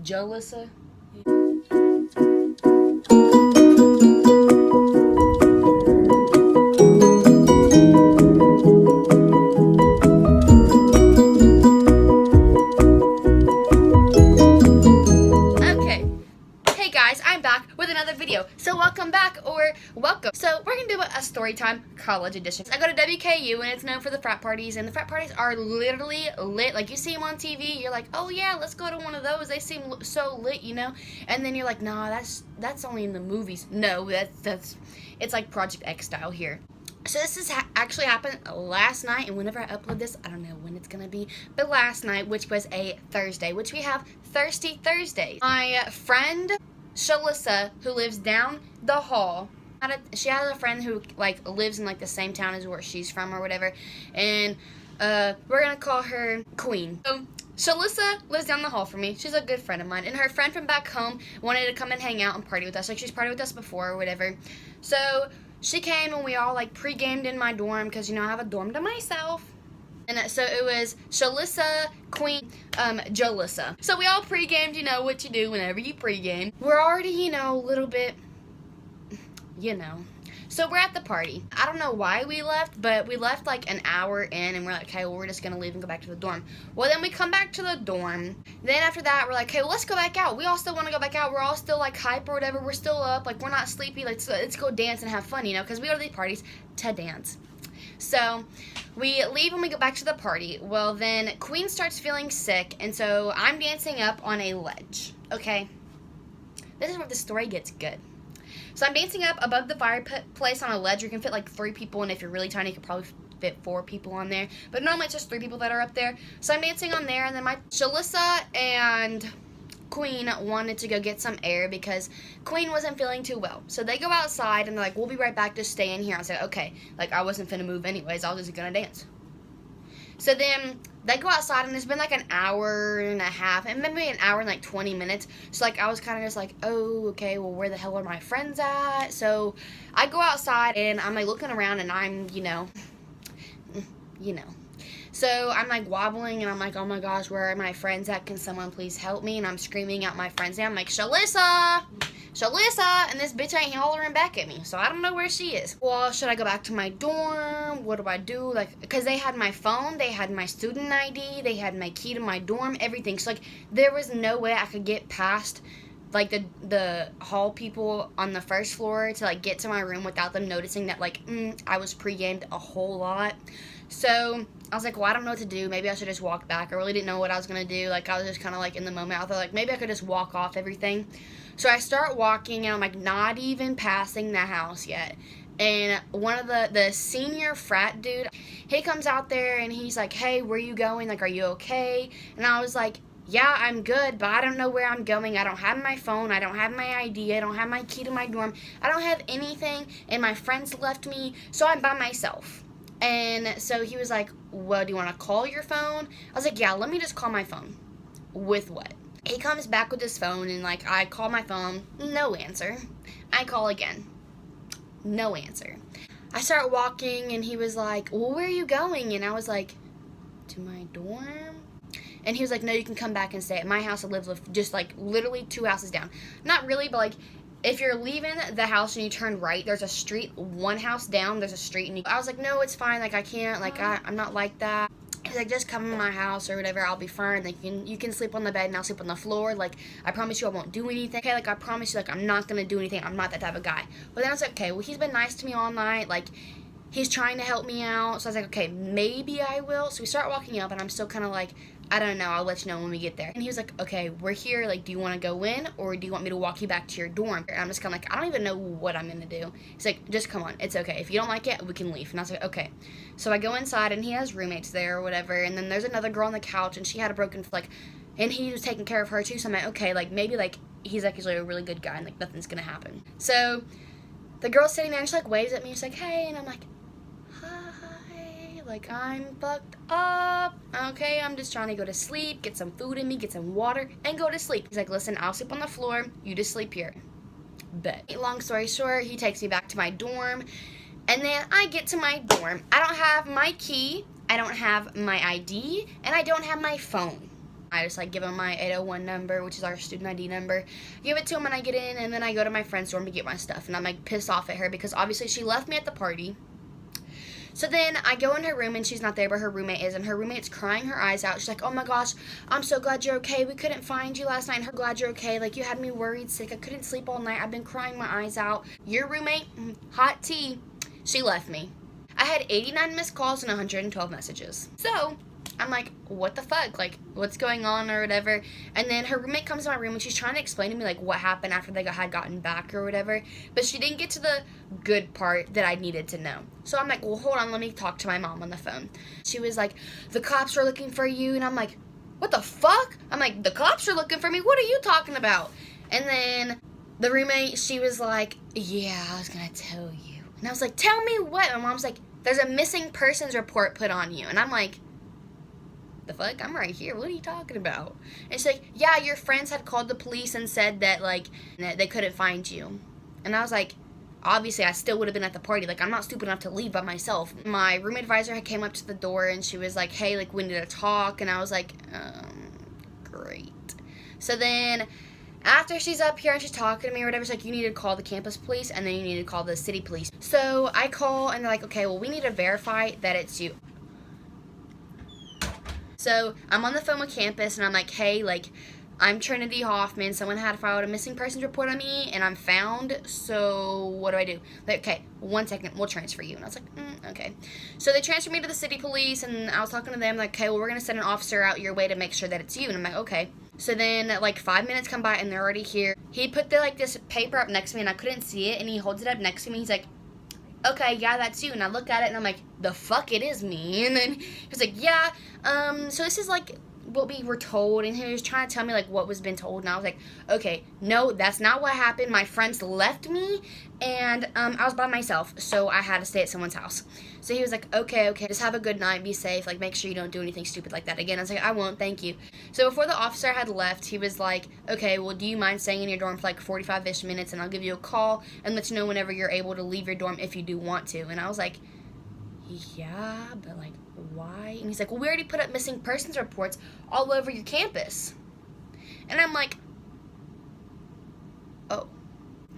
Jolissa. I'm back with another video. So welcome back, or welcome. So we're gonna do a story time college edition. I go to WKU and it's known for the frat parties, and the frat parties are literally lit. Like, you see them on TV, you're like, oh yeah, let's go to one of those. They seem so lit, you know. And then you're like, nah, that's only in the movies. No, it's like Project X style here. So this is actually happened last night, and whenever I upload this, I don't know when it's gonna be, but last night, which was a Thursday, which we have Thirsty Thursdays. My friend Shalissa, who lives down the hall, she has a friend who like lives in like the same town as where she's from or whatever, and we're gonna call her Queen. So Shalissa lives down the hall from me. She's a good friend of mine, and her friend from back home wanted to come and hang out and party with us. Like, she's partied with us before or whatever. So she came and we all like pre-gamed in my dorm because, you know, I have a dorm to myself. And so it was Shalissa, Queen, Jolissa. So we all pre-gamed, you know what you do whenever you pre-game. We're already, you know, a little bit, you know. So we're at the party. I don't know why we left, but we left like an hour in, and we're like, okay, well, we're just gonna leave and go back to the dorm. Well, then we come back to the dorm. Then after that, we're like, okay, well, let's go back out. We all still want to go back out. We're all still like hype or whatever. We're still up. Like, we're not sleepy. Like, let's go dance and have fun, you know, because we go to these parties to dance. So we leave and we go back to the party. Well, then Queen starts feeling sick, and so I'm dancing up on a ledge. This is where the story gets good. So I'm dancing up above the fireplace on a ledge. You can fit like 3 people, and if you're really tiny, you could probably fit 4 people on there. But normally it's just 3 people that are up there. So I'm dancing on there, and then my Shalissa and Queen wanted to go get some air because Queen wasn't feeling too well. So they go outside, and they're like, we'll be right back, just stay in here. I said, okay. Like, I wasn't finna move anyways. I was just gonna dance. So then they go outside, and it's been like an hour and a half, and maybe an hour and like 20 minutes. So like, I was kind of just like, oh, okay, well, where the hell are my friends at? So I go outside, and I'm like looking around, and I'm, you know. So I'm like wobbling, and I'm like, oh my gosh, where are my friends at? Can someone please help me? And I'm screaming out my friend's name. I'm like, Shalissa! Shalissa! And this bitch ain't hollering back at me. So I don't know where she is. Well, should I go back to my dorm? What do I do? Like, because they had my phone, they had my student ID, they had my key to my dorm, everything. So like, there was no way I could get past like the hall people on the first floor to like get to my room without them noticing that like I was pre-gamed a whole lot. So I was like, well, I don't know what to do. Maybe I should just walk back. I really didn't know what I was gonna do. Like, I was just kind of like in the moment. I thought like maybe I could just walk off everything. So I start walking, and I'm like not even passing the house yet. And one of the senior frat dude, he comes out there, and he's like, hey, where you going? Like, are you okay? And I was like, yeah, I'm good, but I don't know where I'm going. I don't have my phone. I don't have my ID. I don't have my key to my dorm. I don't have anything, and my friends left me, so I'm by myself. And so he was like, well, do you want to call your phone? I was like, yeah, let me just call my phone. With what? He comes back with his phone, and like, I call my phone, no answer. I call again, no answer. I start walking, and he was like, well, where are you going? And I was like, to my dorm? And he was like, no, you can come back and stay at my house. I live just like literally 2 houses down. Not really, but like, if you're leaving the house and you turn right, there's a street. 1 house down, there's a street. And I was like, no, it's fine. Like, I can't. Like, I'm not like that. He's like, just come in my house or whatever. I'll be fine. Like, you can sleep on the bed, and I'll sleep on the floor. Like, I promise you I won't do anything. Okay, like, I promise you, like, I'm not going to do anything. I'm not that type of guy. But then I was like, okay, well, he's been nice to me all night. Like, he's trying to help me out. So I was like, okay, maybe I will. So we start walking up, and I'm still kind of like, I don't know, I'll let you know when we get there. And he was like, okay, we're here, like, do you want to go in, or do you want me to walk you back to your dorm? And I'm just kind of like, I don't even know what I'm going to do. He's like, just come on, it's okay. If you don't like it, we can leave. And I was like, okay. So I go inside, and he has roommates there or whatever, and then there's another girl on the couch, and she had a broken, like, and he was taking care of her too, so I'm like, okay, like, maybe, like, he's actually a really good guy, and, like, nothing's going to happen. So the girl's sitting there, and she, like, waves at me, she's like, hey, and I'm like, like, I'm fucked up. Okay, I'm just trying to go to sleep, get some food in me, get some water, and go to sleep. He's like, listen, I'll sleep on the floor. You just sleep here. Bet. Long story short, he takes me back to my dorm, and then I get to my dorm. I don't have my key, I don't have my ID, and I don't have my phone. I just like give them my 801 number, which is our student ID number. Give it to them and I get in, and then I go to my friend's dorm to get my stuff. And I'm like pissed off at her because obviously she left me at the party. So then I go in her room and she's not there, but her roommate is, and her roommate's crying her eyes out. She's like, oh my gosh, I'm so glad you're okay. We couldn't find you last night. I'm glad you're okay. Like, you had me worried sick. I couldn't sleep all night. I've been crying my eyes out. Your roommate, hot tea, she left me. I had 89 missed calls and 112 messages. So I'm like, what the fuck? Like, what's going on or whatever? And then her roommate comes to my room and she's trying to explain to me, like, what happened after they had gotten back or whatever. But she didn't get to the good part that I needed to know. So I'm like, well, hold on, let me talk to my mom on the phone. She was like, the cops were looking for you. And I'm like, what the fuck? I'm like, the cops are looking for me? What are you talking about? And then the roommate, she was like, yeah, I was going to tell you. And I was like, tell me what? My mom's like, there's a missing persons report put on you. And I'm like, the fuck? I'm right here. What are you talking about? And she's like, yeah, your friends had called the police and said that, like, they couldn't find you. And I was like, obviously, I still would have been at the party. Like, I'm not stupid enough to leave by myself. My roommate advisor had came up to the door and she was like, hey, like, we need to talk. And I was like, great. So then after she's up here and she's talking to me or whatever, she's like, you need to call the campus police and then you need to call the city police. So I call and they're like, okay, well, we need to verify that it's you. So I'm on the phone with campus and I'm like, hey, like, I'm Trinity Hoffman. Someone had filed a missing persons report on me and I'm found. So what do I do? Like, okay, 1 second, we'll transfer you. And I was like, okay. So they transferred me to the city police and I was talking to them like, okay, well, we're going to send an officer out your way to make sure that it's you. And I'm like, okay. So then like 5 minutes come by and they're already here. He put this paper up next to me and I couldn't see it. And he holds it up next to me. He's like, okay, yeah, that's you. And I look at it and I'm like, the fuck, it is me. And then he was like, yeah, so this is like what we were told. And he was trying to tell me like what was been told. And I was like, okay, no, that's not what happened. My friends left me and I was by myself, so I had to stay at someone's house. So he was like, okay, just have a good night, be safe, like make sure you don't do anything stupid like that again. I was like, I won't, thank you. So before the officer had left, he was like, okay, well, do you mind staying in your dorm for like 45-ish minutes and I'll give you a call and let you know whenever you're able to leave your dorm if you do want to. And I was like, yeah, but like, why? And he's like, well, we already put up missing persons reports all over your campus. And I'm like, oh.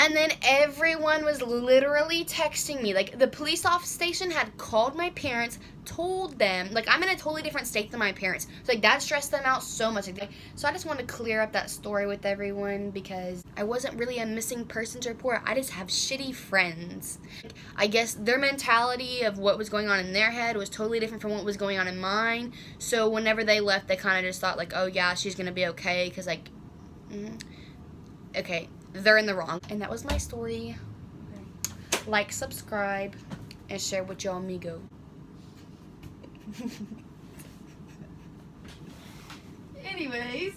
And then everyone was literally texting me. Like, the police office station had called my parents, told them, like, I'm in a totally different state than my parents. So, like, that stressed them out so much. Like, so I just wanted to clear up that story with everyone because I wasn't really a missing persons report. I just have shitty friends. I guess their mentality of what was going on in their head was totally different from what was going on in mine. So whenever they left, they kind of just thought, like, oh, yeah, she's going to be okay. Because, like, okay. They're in the wrong. And that was my story. Like, subscribe, and share with your amigo. Anyways.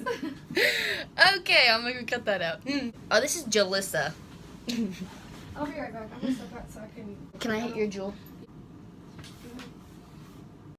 Okay, I'm gonna cut that out. Oh, this is Jalissa. I'll be right back. I'm gonna step out so I can... Can I hit your jewel?